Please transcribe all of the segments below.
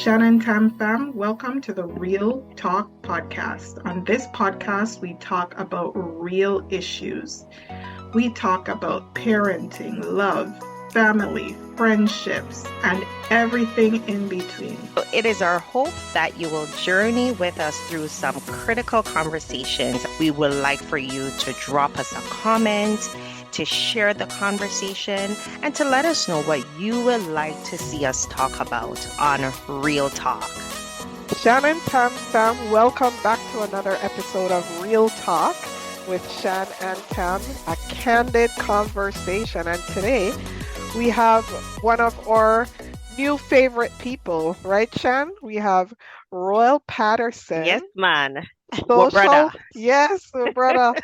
Shan and Tam fam, welcome to the Real Talk podcast. On this podcast, we talk about real issues. We talk about parenting, love, family, friendships, and everything in between. It is our hope that you will journey with us through some critical conversations. We would like for you to drop us a comment, to share the conversation, and to let us know what you would like to see us talk about on Real Talk. Shan and Tam fam, welcome back to another episode of Real Talk with Shan and Tam, a candid conversation. And today we have one of our new favorite people, right, Shan? We have Roel Patterson. Yes, man. Social, yes, brother.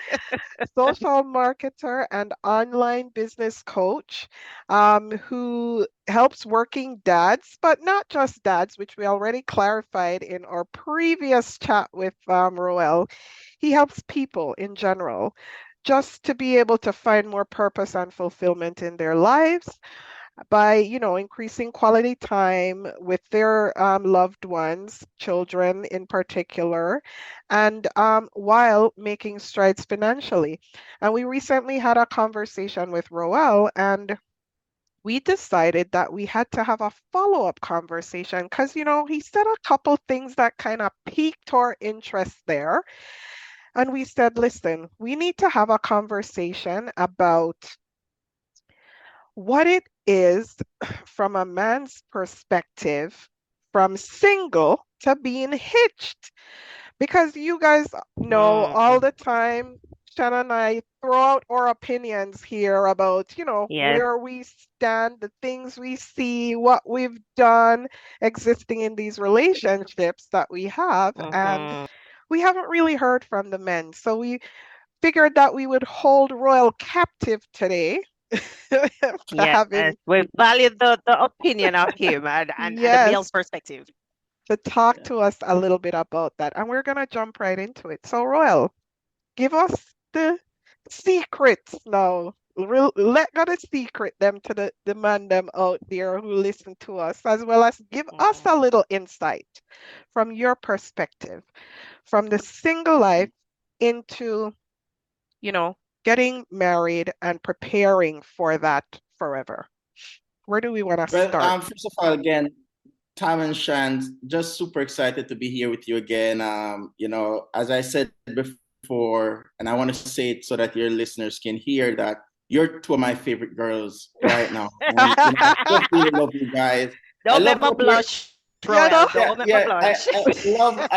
Social marketer and online business coach, who helps working dads, but not just dads, which we already clarified in our previous chat with Roel. He helps people in general just to be able to find more purpose and fulfillment in their lives by, increasing quality time with their loved ones, children in particular, and while making strides financially. And we recently had a conversation with Roel, and we decided that we had to have a follow-up conversation because, he said a couple things that kind of piqued our interest there. And we said, listen, we need to have a conversation about what it is from a man's perspective, from single to being hitched. Because you guys know all the time, Shannon and I throw out our opinions here about, where we stand, the things we see, what we've done existing in these relationships that we have. And we haven't really heard from the men. So we figured that we would hold Roel captive today. We value the opinion of him and the male perspective. To talk to us a little bit about that. And we're going to jump right into it. So, Roel, give us the secrets now. Let go the secret them to the man them out there who listen to us, as well as give us a little insight from your perspective, from the single life into, getting married and preparing for that forever. Where do we want to start? First of all, again, Tam and Shan, just super excited to be here with you again. As I said before, and I want to say it so that your listeners can hear that you're two of my favorite girls right now. And, I just really love you guys. Don't make me blush. I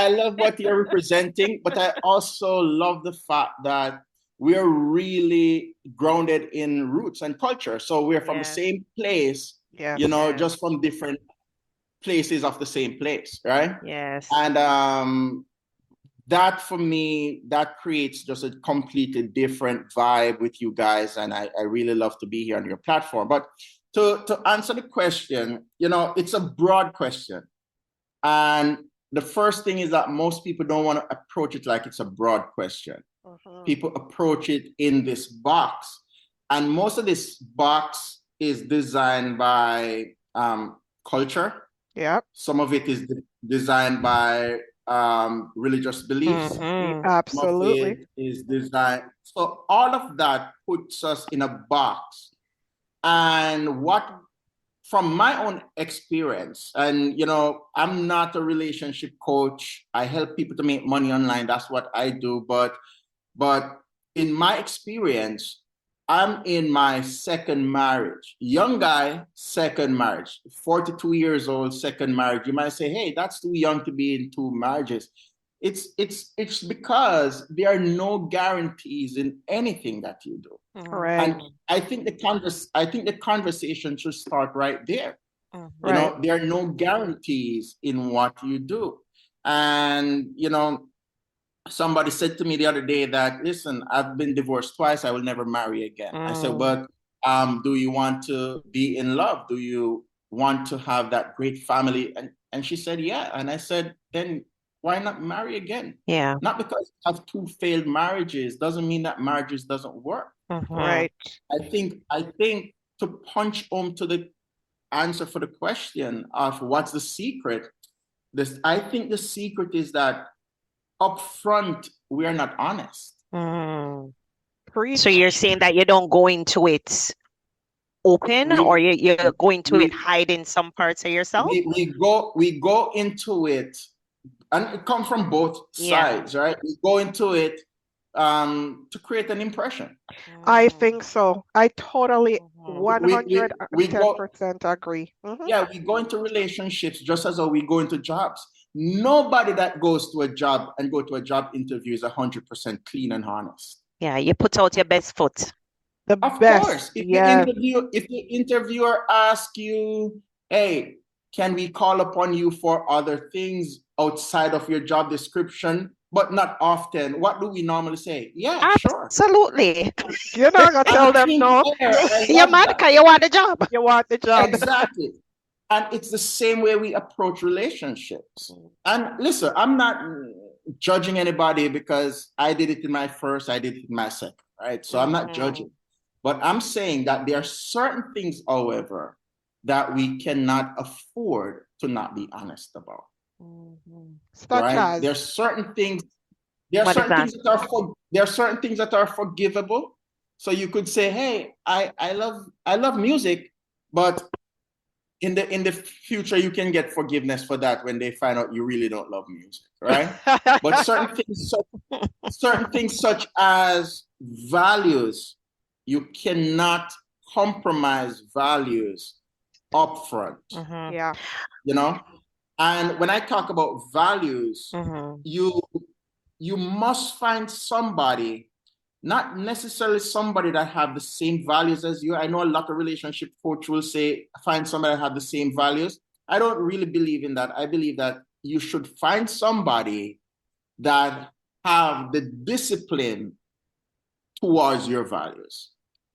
love what you're representing, but I also love the fact that we're really grounded in roots and culture. So we're from the same place, just from different places of the same place, right? Yes. And that for me, that creates just a completely different vibe with you guys. And I really love to be here on your platform. But to answer the question, it's a broad question. And the first thing is that most people don't want to approach it like it's a broad question. People approach it in this box. And most of this box is designed by culture. Yeah. Some of it is designed by religious beliefs. Absolutely. Some of it is designed. So all of that puts us in a box. And from my own experience, and I'm not a relationship coach. I help people to make money online. That's what I do. But in my experience, I'm in my second marriage. Young guy, second marriage. 42 years old, second marriage. You might say, hey, that's too young to be in two marriages. It's because there are no guarantees in anything that you do. Right. And I think the conversation should start right there. Right. There are no guarantees in what you do. And somebody said to me the other day that, listen, I've been divorced twice. I will never marry again. I said, but do you want to be in love? Do you want to have that great family? And she said, yeah. And I said, then why not marry again? Yeah. Not because I have two failed marriages doesn't mean that marriages doesn't work. Right. I think to punch home to the answer for the question of what's the secret, I think the secret is that up front, we are not honest. Mm. Preach. So you're saying that you don't go into it open, or you're going to it hiding some parts of yourself? We go into it, and it comes from both sides, right? We go into it to create an impression. I think so. I totally 110% agree. Yeah, we go into relationships just as how we go into jobs. Nobody that goes to a job and go to a job interview is 100% clean and honest. Yeah, you put out your best foot. Of course, if the interviewer asks you, hey, can we call upon you for other things outside of your job description, but not often, what do we normally say? Yeah, sure. Absolutely. You're not going to tell them no. You're mad because you want the job. You want the job. Exactly. And it's the same way we approach relationships. And listen, I'm not judging anybody because I did it in my first, I did it in my second, right? So I'm not judging. But I'm saying that there are certain things, however, that we cannot afford to not be honest about. Such as? There are certain things. There are certain things that are forgivable. So you could say, "Hey, I love music," but in the future you can get forgiveness for that when they find out you really don't love music, right? But certain things such as values, you cannot compromise values upfront. Yeah. You know? And when I talk about values, you must find somebody, not necessarily somebody that have the same values as you. I know a lot of relationship coach will say, find somebody that have the same values. I don't really believe in that. I believe that you should find somebody that have the discipline towards your values.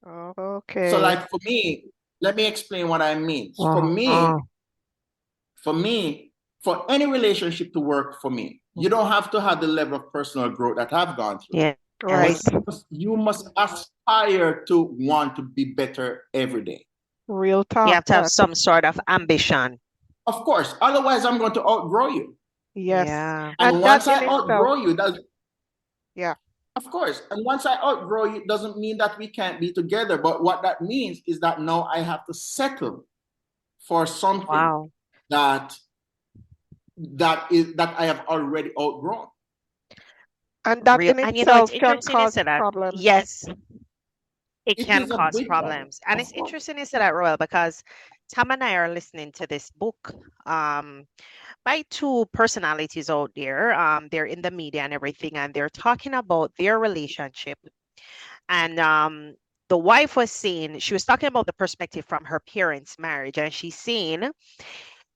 Okay. So like for me, let me explain what I mean. For me, for any relationship to work for me, you don't have to have the level of personal growth that I've gone through. Yeah. Right. You must aspire to want to be better every day. Real talk. You have to have some sort of ambition. Of course. Otherwise, I'm going to outgrow you. Yes. Yeah. And once I outgrow you, yeah. Of course. And once I outgrow you, it doesn't mean that we can't be together. But what that means is that now I have to settle for something that I have already outgrown. And that in itself can cause problems. Yes, it can cause problems. And it's interesting you said that, Roel, because Tam and I are listening to this book by two personalities out there. They're in the media and everything, and they're talking about their relationship. And the wife was saying, she was talking about the perspective from her parents' marriage, and she's saying,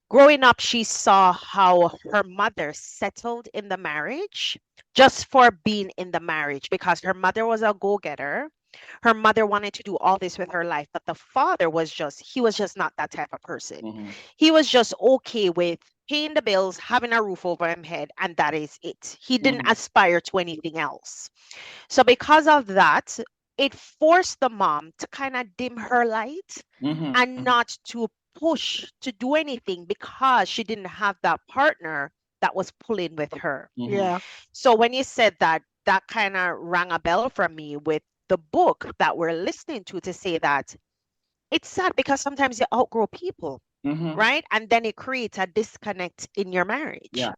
growing up, she saw how her mother settled in the marriage just for being in the marriage, because her mother was a go-getter. Her mother wanted to do all this with her life, but the father was just not that type of person. He was just okay with paying the bills, having a roof over his head, and that is it. He didn't aspire to anything else. So because of that, it forced the mom to kind of dim her light and not to push to do anything, because she didn't have that partner that was pulling with her. Yeah. So when you said that, that kind of rang a bell for me with the book that we're listening to say that it's sad because sometimes you outgrow people, right? And then it creates a disconnect in your marriage. Yeah.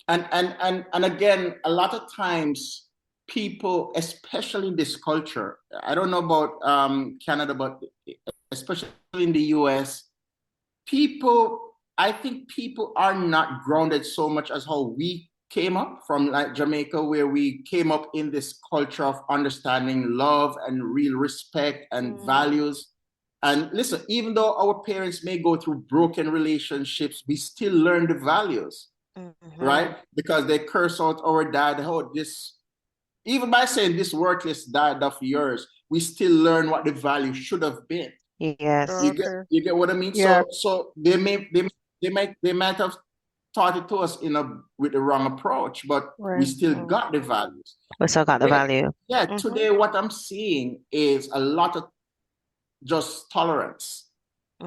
And again, a lot of times people, especially in this culture, I don't know about Canada, but especially in the US, I think people are not grounded so much as how we came up from, like Jamaica, where we came up in this culture of understanding love and real respect and values. And listen, even though our parents may go through broken relationships, we still learn the values, right? Because they curse out our dad, even by saying this worthless dad of yours, we still learn what the value should have been. Yes. You get what I mean? Yeah. So they might have taught it to us with the wrong approach, but we still got the values. We still got the value. Yeah. Today, what I'm seeing is a lot of just tolerance.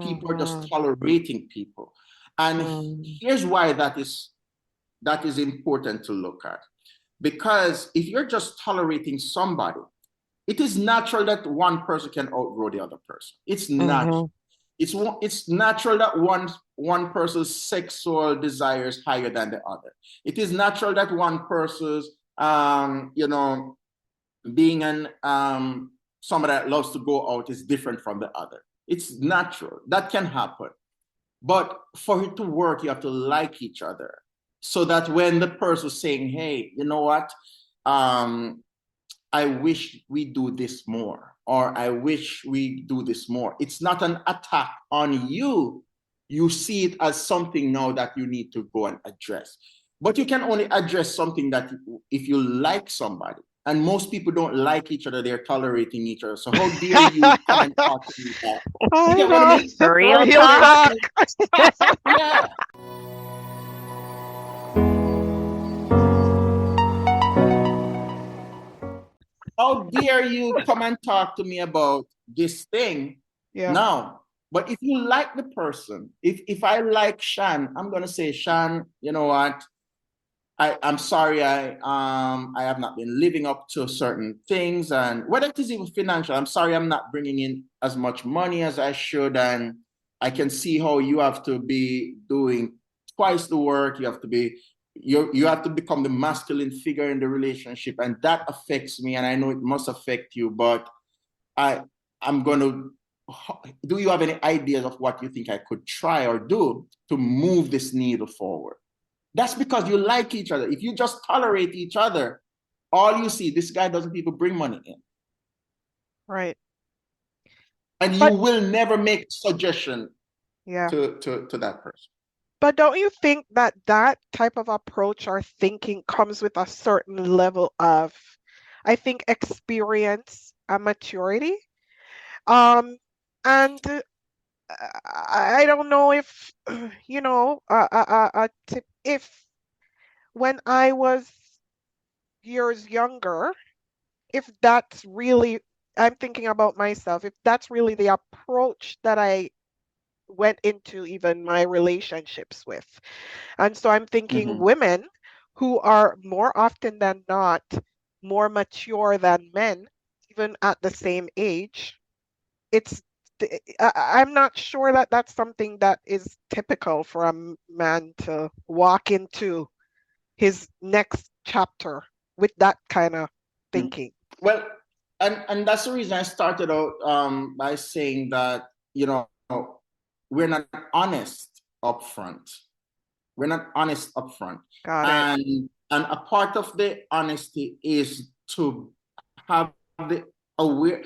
People are just tolerating people. And Mm. here's why that is important to look at. Because if you're just tolerating somebody, it is natural that one person can outgrow the other person. It's natural. It's natural that one person's sexual desire is higher than the other. It is natural that one person's being an somebody that loves to go out is different from the other. It's natural. That can happen. But for it to work, you have to like each other. So that when the person is saying, hey, you know what? I wish we do this more, or I wish we do this more. It's not an attack on you. You see it as something now that you need to go and address. But you can only address something that if you like somebody. And most people don't like each other, they're tolerating each other. So how dare you come and talk to me about? You get what I mean? Real Real talk. talk. Yeah. How dare you come and talk to me about this thing Yeah. now? But if you like the person, if I like Shan, I'm gonna say, Shan, you know what? I'm sorry, I have not been living up to certain things, and whether it is even financial, I'm sorry I'm not bringing in as much money as I should, and I can see how you have to be doing twice the work. You have to become the masculine figure in the relationship, and that affects me, and I know it must affect you. But I'm going to. Do you have any ideas of what you think I could try or do to move this needle forward? That's because you like each other. If you just tolerate each other, all you see, this guy doesn't even bring money in. Right. And you But will never make a suggestion yeah. to that person. But don't you think that that type of approach or thinking comes with a certain level of, I think, experience and maturity? Um, and I don't know if, if when I was years younger, if that's really, I'm thinking about myself, if that's really the approach that I went into even my relationships with. And so I'm thinking Mm-hmm. women who are more often than not more mature than men, even at the same age, it's I'm not sure that that's something that is typical for a man to walk into his next chapter with that kind of thinking. Well, and that's the reason I started out by saying that, we're not honest upfront. We're not honest upfront. Got it. And a part of the honesty is to have the aware.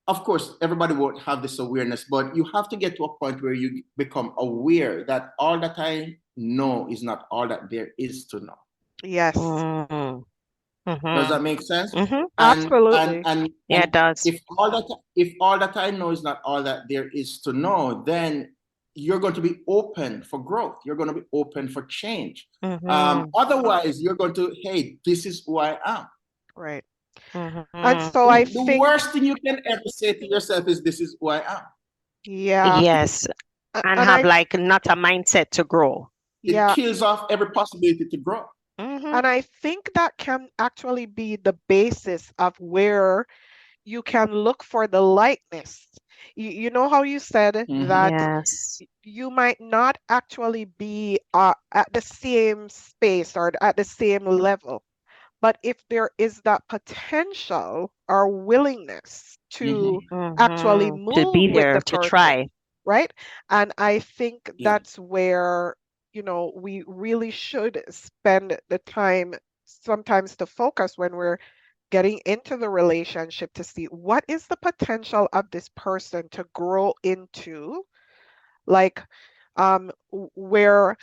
Of course, everybody won't have this awareness, but you have to get to a point where you become aware that all that I know is not all that there is to know. Yes, Mm-hmm. Does that make sense? Mm-hmm. absolutely. Yeah, And it does. if all that I know is not all that there is to know, then you're going to be open for growth. You're going to be open for change. Mm-hmm. Otherwise, you're going to, hey, this is who I am. Right. And Mm-hmm. so I The think, worst thing you can ever say to yourself is, this is who I am. yeah, Yes, and and have like not a mindset to grow. It yeah, kills off every possibility to grow. Mm-hmm. and I think that can actually be the basis of where you can look for the likeness. You know how you said Mm-hmm. that Yes. you might not actually be at the same space or at the same level, but if there is that potential or willingness to Mm-hmm. actually Mm-hmm. To move be with there, the to person, try. right? And I think Yeah. that's where, we really should spend the time sometimes to focus when we're getting into the relationship to see what is the potential of this person to grow into, like where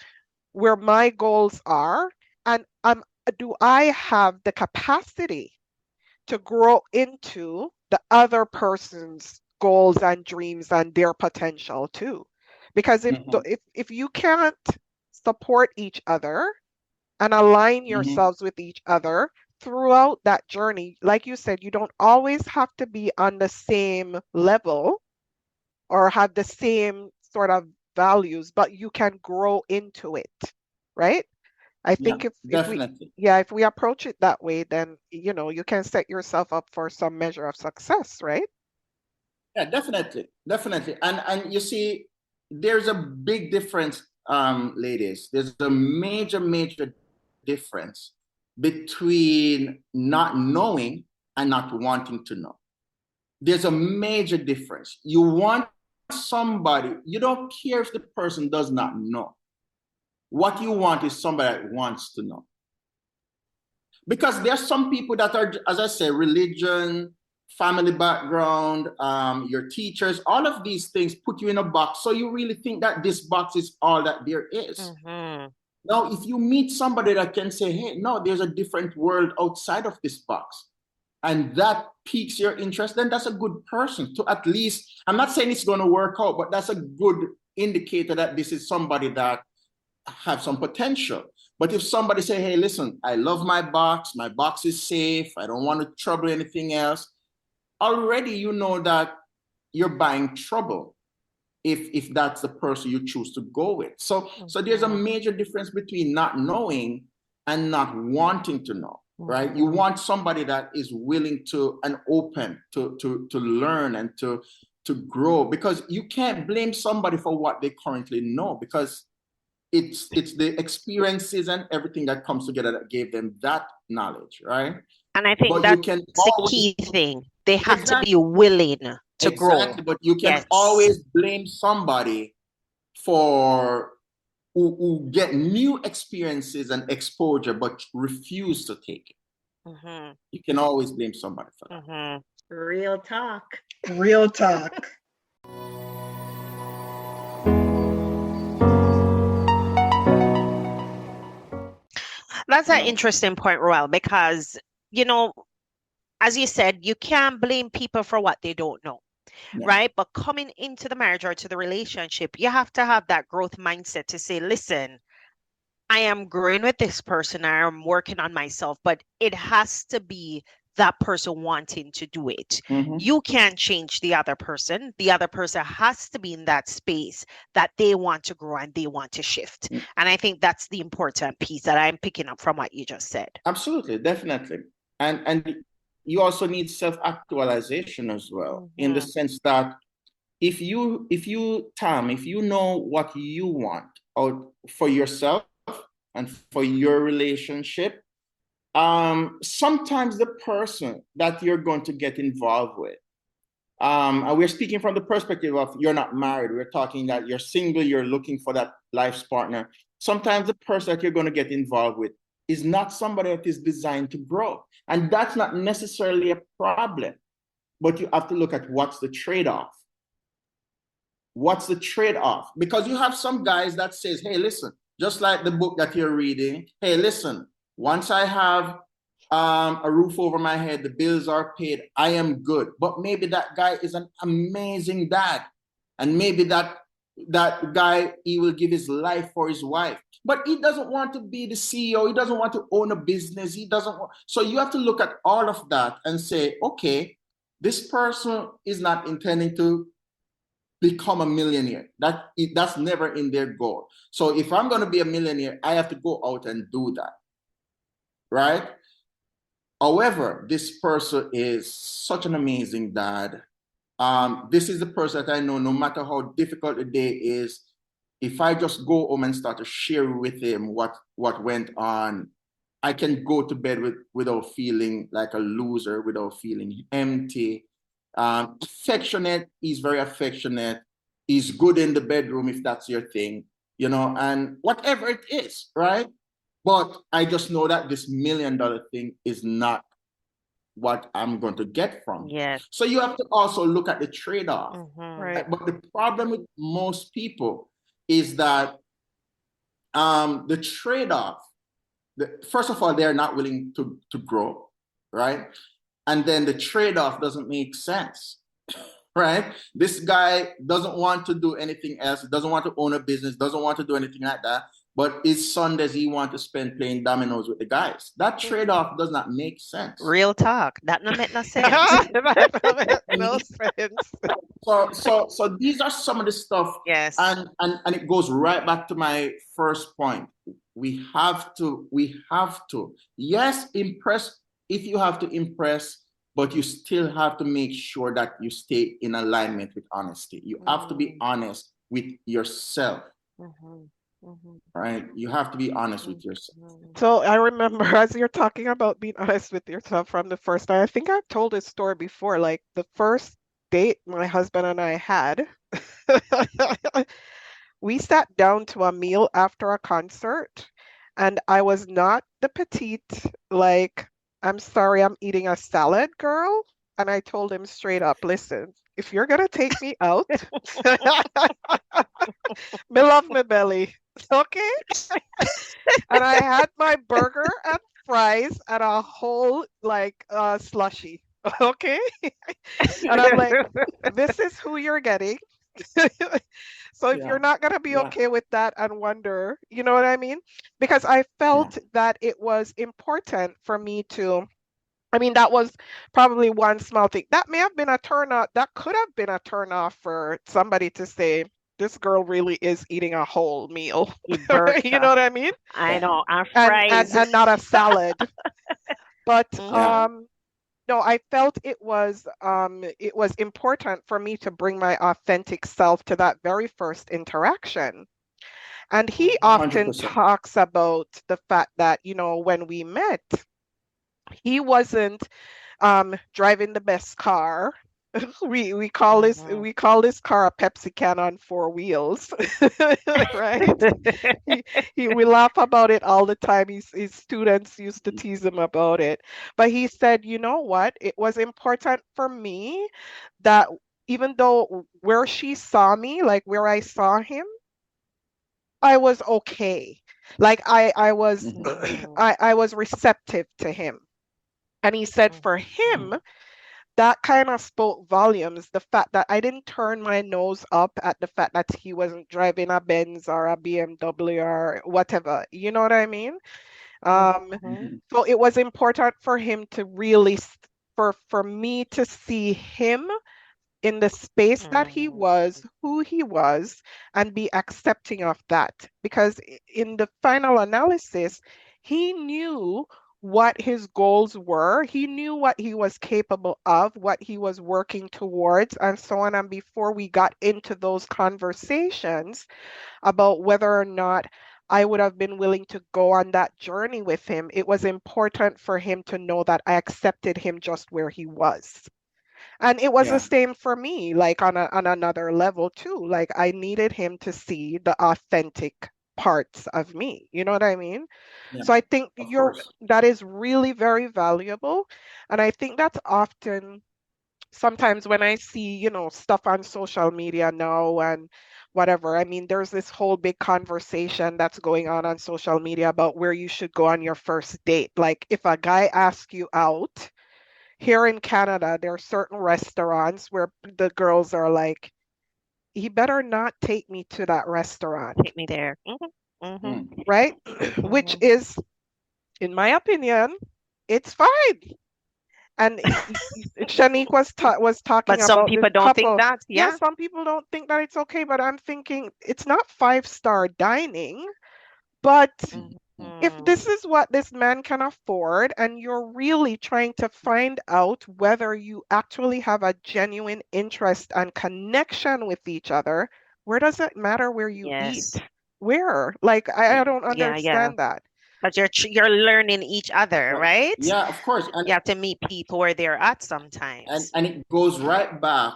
my goals are, and do I have the capacity to grow into the other person's goals and dreams and their potential too? Because Mm-hmm. if you can't support each other and align Mm-hmm. yourselves with each other throughout that journey, like you said, you don't always have to be on the same level or have the same sort of values, but you can grow into it, right? I Yeah, think definitely. if we approach it that way, then you can set yourself up for some measure of success, right? Yeah, definitely, definitely. And you see, there's a big difference, ladies. There's a major difference between not knowing and not wanting to know. There's a major difference. You want somebody, you don't care if the person does not know. What you want is somebody that wants to know. Because there's some people that are, as I say, religion, family background, your teachers, all of these things put you in a box. So you really think that this box is all that there is. Mm-hmm. Now, if you meet somebody that can say, hey, no, there's a different world outside of this box, and that piques your interest, then that's a good person to at least, I'm not saying it's going to work out, but that's a good indicator that this is somebody that have some potential. But if somebody say, hey, listen, I love my box is safe, I don't want to trouble anything else, already you know that you're buying trouble if that's the person you choose to go with. So there's a major difference between not knowing and not wanting to know, right? You want somebody that is willing to and open to learn and to grow, because you can't blame somebody for what they currently know, because it's the experiences and everything that comes together that gave them that knowledge, right? And I think But you that's can the always, key thing. They have to exactly, be willing to grow. exactly, but you can Yes. always blame somebody for who get new experiences and exposure but refuse to take it. Mm-hmm. You can always blame somebody for that. Mm-hmm. Real talk. Real talk. That's an interesting point, Roel, because, as you said, you can't blame people for what they don't know, Yeah. right? But coming into the marriage or to the relationship, you have to have that growth mindset to say, listen, I am growing with this person, I am working on myself, but it has to be that person wanting to do it. Mhm. You can't change the other person. The other person has to be in that space that they want to grow and they want to shift. And I think that's the important piece that I'm picking up from what you just said. Absolutely, definitely. And you also need self-actualization as well, in the sense that if you Tam, if you know what you want out for yourself and for your relationship, sometimes the person that you're going to get involved with, and we're speaking from the perspective of you're not married, we're talking that you're single, you're looking for that life's partner. Sometimes the person that you're going to get involved with is not somebody that is designed to grow. And that's not necessarily a problem, but you have to look at what's the trade-off. What's the trade-off? Because you have some guys that says, hey, listen, just like the book that you're reading, hey, listen, once I have a roof over my head, the bills are paid, I am good. But maybe that guy is an amazing dad. And maybe that guy, he will give his life for his wife. But he doesn't want to be the CEO. He doesn't want to own a business. He doesn't want. So you have to look at all of that and say, okay, this person is not intending to become a millionaire. That's never in their goal. So if I'm going to be a millionaire, I have to go out and do that, right? However, this person is such an amazing dad. This is the person that I know, no matter how difficult the day is, if I just go home and start to share with him what went on, I can go to bed without feeling like a loser, without feeling empty. Affectionate, he's very affectionate. He's good in the bedroom if that's your thing, and whatever it is, right? But I just know that this $1 million thing is not what I'm going to get from. Yes. So you have to also look at the trade-off. Right. But the problem with most people is that the trade-off, first of all, they're not willing to grow, right? And then the trade-off doesn't make sense, right? This guy doesn't want to do anything else, doesn't want to own a business, doesn't want to do anything like that. but his son does he want to spend playing dominoes with the guys? That trade-off does not make sense. Real talk. That no make no sense. That makes no sense. So these are some of the stuff. Yes. And it goes right back to my first point. We have to, yes, impress if you have to impress, but you still have to make sure that you stay in alignment with honesty. You have to be honest with yourself. Right? You have to be honest with yourself. So I remember as you're talking about being honest with yourself from the first time, I think I've told this story before, like the first date my husband and I had, we sat down to a meal after a concert, and I was not the petite, like, I'm sorry, I'm eating a salad girl. And I told him straight up, listen, if you're gonna take me out, me love my belly, okay? And I had my burger and fries and a whole like slushy, okay? And I'm like, this is who you're getting. So if you're not gonna be okay with that and wonder, you know what I mean? Because I felt that it was important for me to, I mean, that was probably one small thing. That may have been a turn off. That could have been a turn off for somebody to say, this girl really is eating a whole meal. You know what I mean? I know, our fries. And not a salad. But no, I felt it was important for me to bring my authentic self to that very first interaction. And he often 100%. talks about the fact that, you know, when we met, he wasn't driving the best car. We call this car a Pepsi can on 4 wheels, right? We laugh about it all the time. His students used to tease him about it. But he said, you know what? It was important for me that even though where she saw me, like where I saw him, I was okay. Like I was I was receptive to him. And he said for him, that kind of spoke volumes, the fact that I didn't turn my nose up at the fact that he wasn't driving a Benz or a BMW or whatever. You know what I mean? So it was important for him to really, for me to see him in the space that he was, who he was, and be accepting of that. Because in the final analysis, he knew what his goals were. He knew what he was capable of, what he was working towards, and so on. And before we got into those conversations about whether or not I would have been willing to go on that journey with him, it was important for him to know that I accepted him just where he was. And it was the same for me, like on another level too. Like I needed him to see the authentic parts of me. You know what I mean? So I think that is really very valuable. And I think that's often sometimes when I see, you know, stuff on social media now and whatever, I mean, there's this whole big conversation that's going on social media about where you should go on your first date. Like if a guy asks you out, here in Canada, there are certain restaurants where the girls are like, he better not take me to that restaurant. Take me there. Right? Which is, in my opinion, it's fine. And Shanique was talking but about some people don't think that. Yeah, some people don't think that it's okay, but I'm thinking it's not 5-star dining, but if this is what this man can afford and you're really trying to find out whether you actually have a genuine interest and connection with each other, where does it matter where you eat? Where? Like, I don't understand that. But you're learning each other, right? Yeah, of course. And you have to meet people where they're at sometimes. And it goes right back,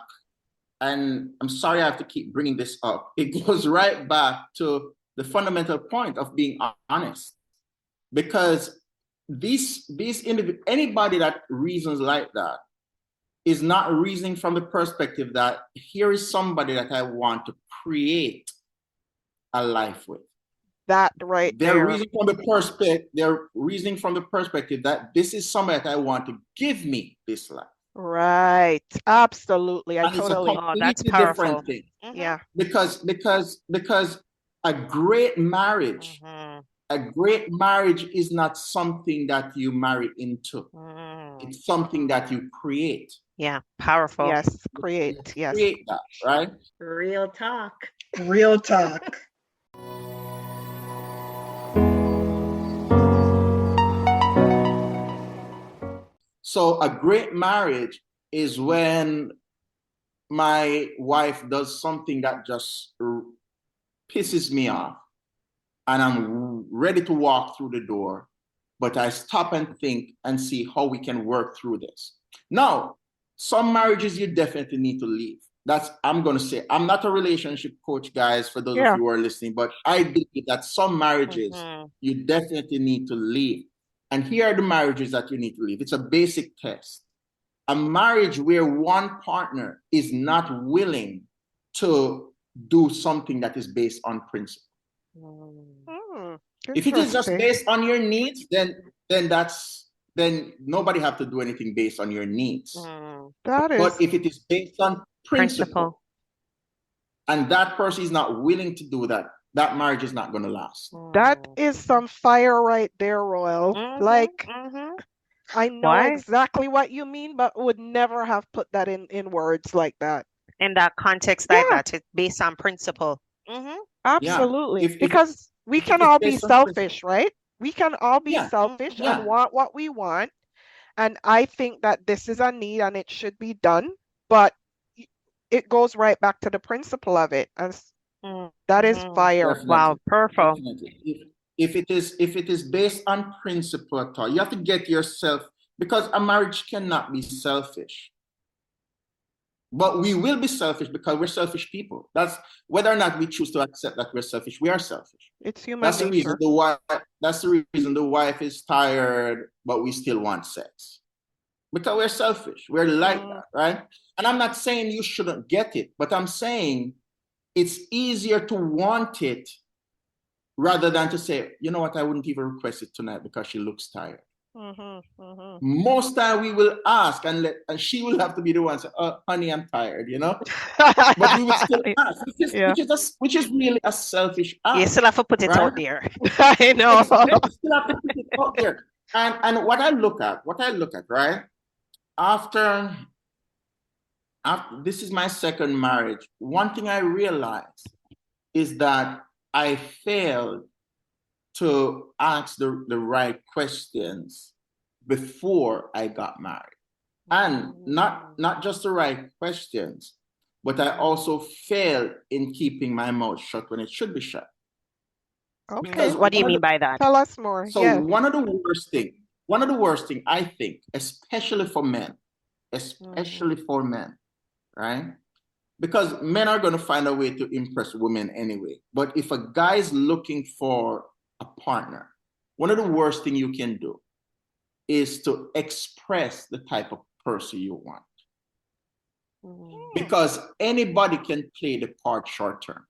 and I'm sorry I have to keep bringing this up. It goes right back to the fundamental point of being honest. Because these anybody that reasons like that is not reasoning from the perspective that here is somebody that I want to create a life with. That right They're reasoning from the perspective that this is somebody that I want to give me this life. Right. Absolutely. And totally. it's a completely different thing. Yeah. Because a great marriage, a great marriage is not something that you marry into. It's something that you create. Yeah, powerful. Yes, create. Yes. Create that, right? Real talk. Real talk. So a great marriage is when my wife does something that just pisses me off, and I'm ready to walk through the door, but I stop and think and see how we can work through this. Now, some marriages you definitely need to leave. I'm going to say, I'm not a relationship coach, guys, for those of you who are listening, but I believe that some marriages you definitely need to leave. And here are the marriages that you need to leave. It's a basic test. A marriage where one partner is not willing to do something that is based on principle. If it is just based on your needs, then nobody have to do anything based on your needs. But if it is based on principle, and that person is not willing to do that, that marriage is not going to last. That is some fire right there, Roel. Like, I know exactly what you mean, but would never have put that in words like that. In that context like that, it's based on principle. Absolutely. Because we can all be selfish, right? We can all be selfish and want what we want. And I think that this is a need and it should be done, but it goes right back to the principle of it. And that is fire. Definitely. Wow, perfect. If it is based on principle at all, you have to get yourself, because a marriage cannot be selfish. But we will be selfish because we're selfish people. That's whether or not we choose to accept that we're selfish. We are selfish. It's human That's nature. That's the reason the wife is tired, but we still want sex. Because we're selfish. We're like that, right? And I'm not saying you shouldn't get it, but I'm saying it's easier to want it rather than to say, you know what, I wouldn't even request it tonight because she looks tired. Most time we will ask and she will have to be the one say, oh, honey, I'm tired, you know? But we will still ask, which is really a selfish act. You still have to put it out there. I know. You still have to put it out there. And what I look at, right? After this is my second marriage, one thing I realized is that I failed to ask the right questions before I got married. And not just the right questions, but I also failed in keeping my mouth shut when it should be shut. Okay. Because what do you mean by that? Tell us more. So one of the worst thing I think, especially for men, right? Because men are going to find a way to impress women anyway. But if a guy is looking for a partner, one of the worst things you can do is to express the type of person you want. Because anybody can play the part short term.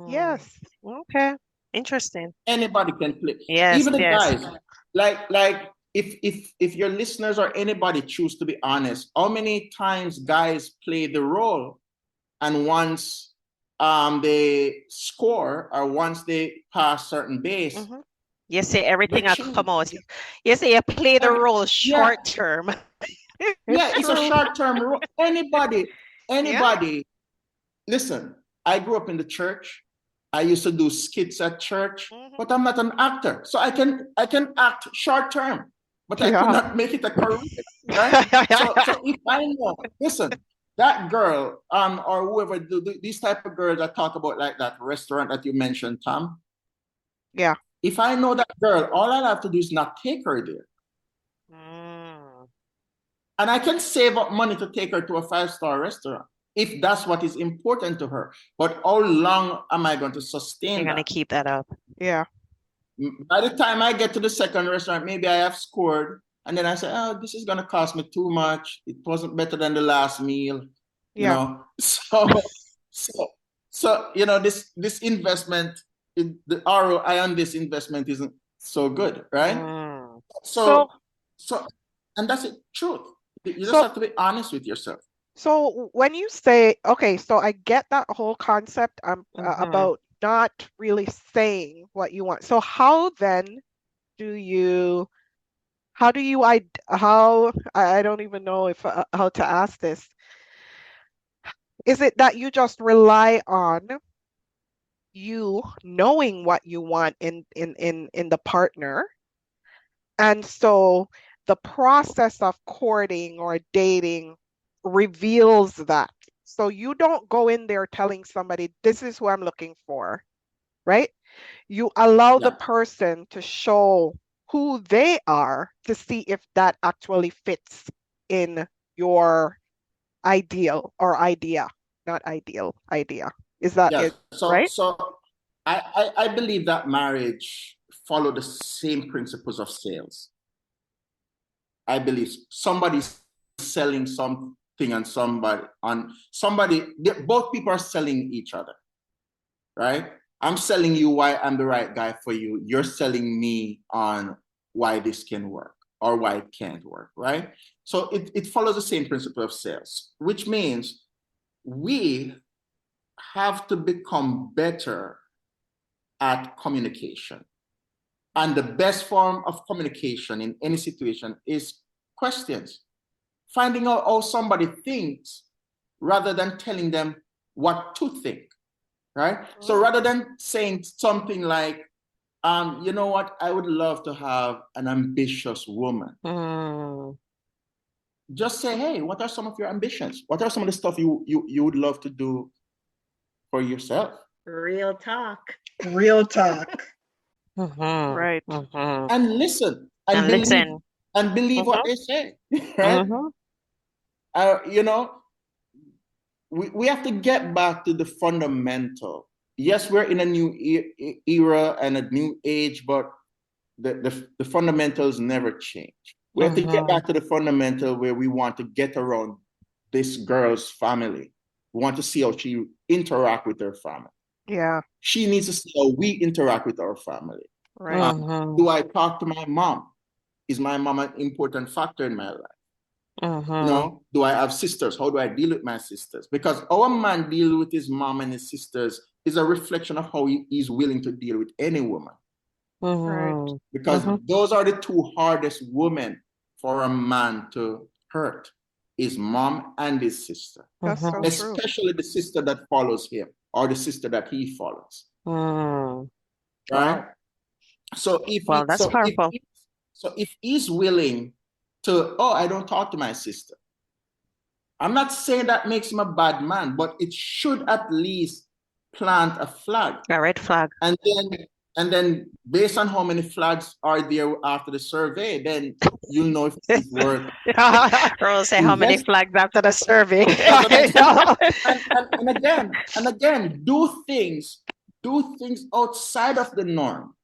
Yes. Okay. Interesting. Anybody can play. Yes. Even the guys. Like if your listeners or anybody choose to be honest, how many times guys play the role and once they score or once they pass certain base, you say everything will come out. You say you play the role short term. It's a short term role. Anybody. Listen, I grew up in the church. I used to do skits at church, but I'm not an actor. So I can act short term, but I could not make it a career. Right? so if I know, listen, that girl or whoever, these type of girls that talk about like that restaurant that you mentioned, Tom. Yeah. If I know that girl, all I have to do is not take her there. And I can save up money to take her to a 5-star restaurant if that's what is important to her. But how long am I going to sustain You're that? going to keep that up. Yeah. By the time I get to the second restaurant, maybe I have scored. And then I say, oh, this is going to cost me too much. It wasn't better than the last meal. You know? So you know, this investment, the ROI on this investment isn't so good, right? So and that's the truth. You just have to be honest with yourself. So when you say, okay, so I get that whole concept about not really saying what you want. So how then do you how do you I don't even know if how to ask this. Is it that you just rely on you knowing what you want in the partner, and so the process of courting or dating reveals that? So you don't go in there telling somebody, this is who I'm looking for, right? You allow the Yeah. person to show who they are to see if that actually fits in your ideal or idea, not ideal, idea. Is that Yes. it, right? So I believe that marriage follow the same principles of sales. I believe somebody's selling something and both people are selling each other, right? I'm selling you why I'm the right guy for you. You're selling me on why this can work or why it can't work, right? So it follows the same principle of sales, which means we have to become better at communication. And the best form of communication in any situation is questions. Finding out how somebody thinks rather than telling them what to think, right? So rather than saying something like, you know what, I would love to have an ambitious woman. Just say, hey, what are some of your ambitions? What are some of the stuff you would love to do for yourself? Real talk. Real talk. Right. And listen and believe what they say, right? You know, we have to get back to the fundamental. Yes, we're in a new era and a new age, but the fundamentals never change. We have to get back to the fundamental where we want to get around this girl's family. We want to see how she interact with her family. Yeah. She needs to see how we interact with our family. Right. Do I talk to my mom? Is my mom an important factor in my life? You know, do I have sisters? How do I deal with my sisters? Because our man deal with his mom and his sisters is a reflection of how he's willing to deal with any woman. Right. Because those are the two hardest women for a man to hurt, his mom and his sister. That's so true. Especially the sister that follows him or the sister that he follows. Right? So if he's willing to, oh, I don't talk to my sister. I'm not saying that makes him a bad man, but it should at least plant a flag. A red flag. And then based on how many flags are there after the survey, then you'll know if it's worth. Roel say how many flags after the survey. and again, do things outside of the norm.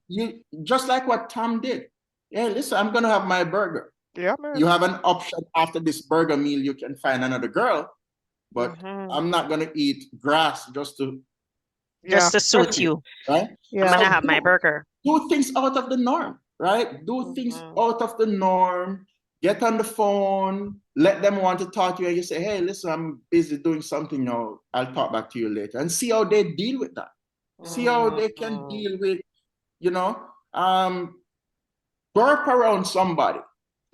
You just like what Tom did. Hey, listen, I'm gonna have my burger. Yeah, man. You have an option after this burger meal. You can find another girl, but I'm not gonna eat grass just to suit you. Right? Yeah. I'm gonna have my burger. Do things out of the norm, right? Do things out of the norm. Get on the phone. Let them want to talk to you, and you say, "Hey, listen, I'm busy doing something now. I'll talk back to you later." And see how they deal with that. See how they can deal with, you know, burp around somebody.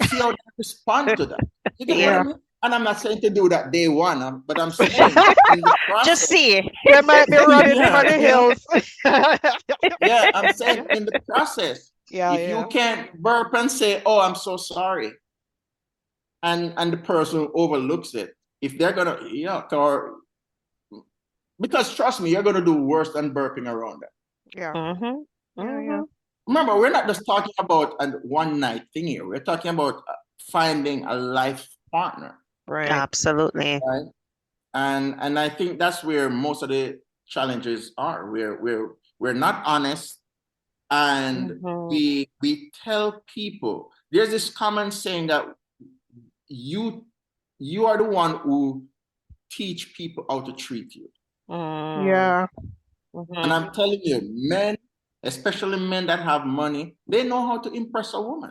See how they respond to that. You get what I mean? And I'm not saying to do that day one, but I'm saying in the process, just see. They might be running for the hills. Yeah, I'm saying in the process, if Yeah. you can't burp and say, "Oh, I'm so sorry," and the person overlooks it, if they're gonna, or because trust me, you're gonna do worse than burping around that. Yeah. Yeah. Remember, we're not just talking about a one night thing here. We're talking about finding a life partner. Right. Absolutely. Right. And I think that's where most of the challenges are. We're not honest, and we tell people. There's this common saying that you are the one who teach people how to treat you. Yeah. And I'm telling you, men, especially men that have money, they know how to impress a woman.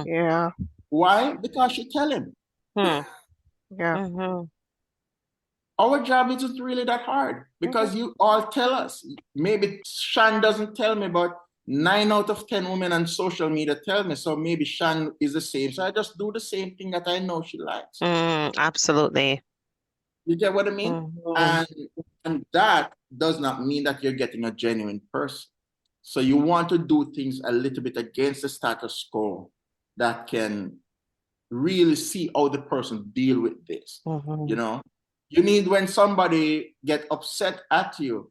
Yeah. Why? Because you tell him. Yeah. our job isn't really that hard because you all tell us. Maybe Shan doesn't tell me, but 9 out of 10 women on social media tell me. So maybe Shan is the same. So I just do the same thing that I know she likes. Absolutely. You get what I mean? And that does not mean that you're getting a genuine person. So you want to do things a little bit against the status quo that can really see how the person deal with this. You know, you need, when somebody get upset at you,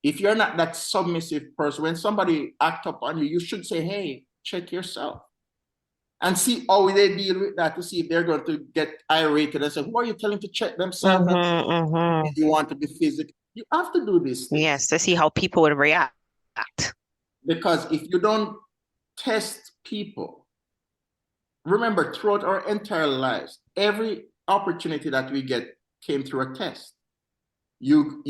if you're not that submissive person, when somebody act up on you, you should say, hey, check yourself. And see how they deal with that, to see if they're going to get irate and say, who are you telling to check themselves? If you want to be physical, you have to do this. Yes, to see how people would react. Because if you don't test people, remember, throughout our entire lives, every opportunity that we get came through a test. You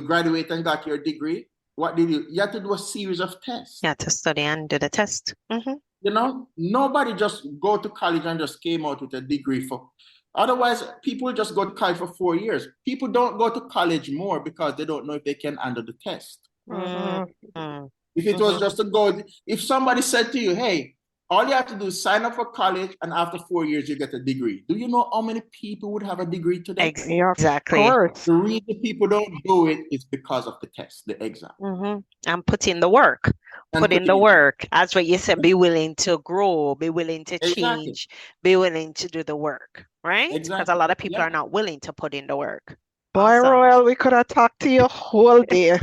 graduate and got your degree. What did you had to do? A series of tests. Yeah, to study and do the test. You know, nobody just go to college and just came out with a degree for. Otherwise, people just go to college for 4 years. People don't go to college more because they don't know if they can handle the test. If it was just a go, if somebody said to you, hey, all you have to do is sign up for college and after 4 years you get a degree. Do you know how many people would have a degree today? Exactly. The reason people don't do it is because of the test, the exam. And put in the work. Put in the work. That's what you said. Be willing to grow, be willing to change, be willing to do the work, right? Because a lot of people are not willing to put in the work. Boy, Roel, we could have talked to you whole day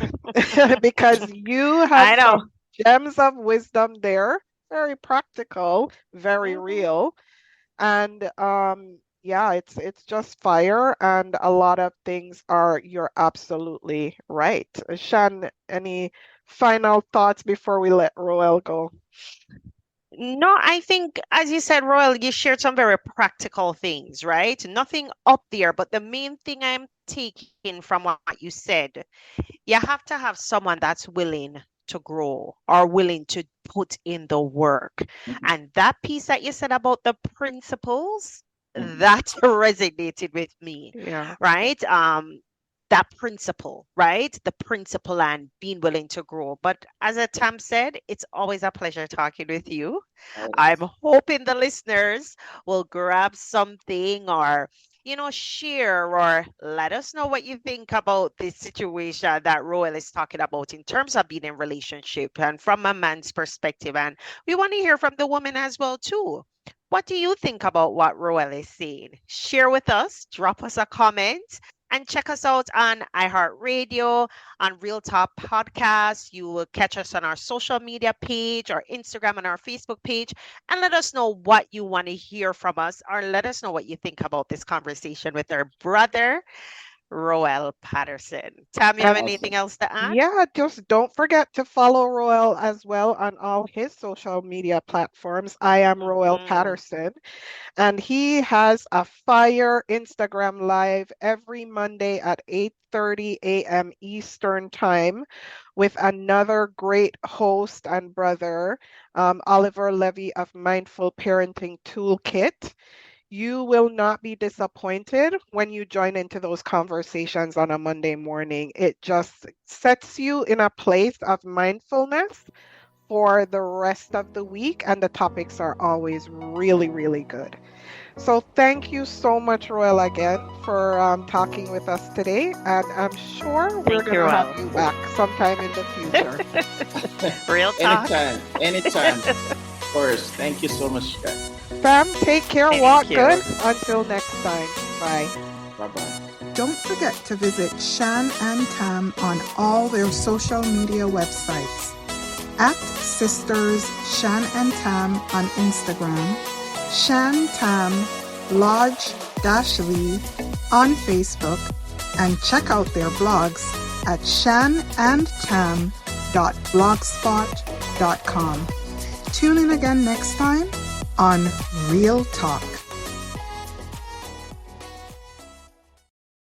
because you have some gems of wisdom there. Very practical, very real. And yeah, it's just fire, and a lot of things you're absolutely right. Shan, any final thoughts before we let Roel go? No, I think, as you said, Roel, you shared some very practical things, right? Nothing up there, but the main thing I'm taking from what you said, you have to have someone that's willing to grow or willing to put in the work. And that piece that you said about the principles, that resonated with me, right? That principle, right? The principle and being willing to grow. But as Tam said, it's always a pleasure talking with you. I'm hoping the listeners will grab something or, share or let us know what you think about this situation that Roel is talking about in terms of being in relationship and from a man's perspective. And we want to hear from the woman as well, too. What do you think about what Roel is saying? Share with us, drop us a comment. And check us out on iHeartRadio, on Real Talk Podcast. You will catch us on our social media page, our Instagram and our Facebook page. And let us know what you want to hear from us, or let us know what you think about this conversation with our brother, Roel Patterson. Tam, you have anything else to add? Yeah, just don't forget to follow Roel as well on all his social media platforms. I am Roel Patterson, and he has a fire Instagram live every Monday at 8:30 a.m. Eastern Time with another great host and brother, Oliver Levy of Mindful Parenting Toolkit. You will not be disappointed when you join into those conversations on a Monday morning. It just sets you in a place of mindfulness for the rest of the week, and the topics are always really, really good. So thank you so much, Roel, again for talking with us today, and I'm sure we're going to have you back sometime in the future. Real talk. Anytime. Of course. Thank you so much, guys. Fam, take care, walk good. Until next time. Bye. Bye-bye. Don't forget to visit Shan and Tam on all their social media websites. At Sisters Shan and Tam on Instagram, Shan Tam Lodge-Lee on Facebook, and check out their blogs at shanandtam.blogspot.com. Tune in again next time on Real Talk.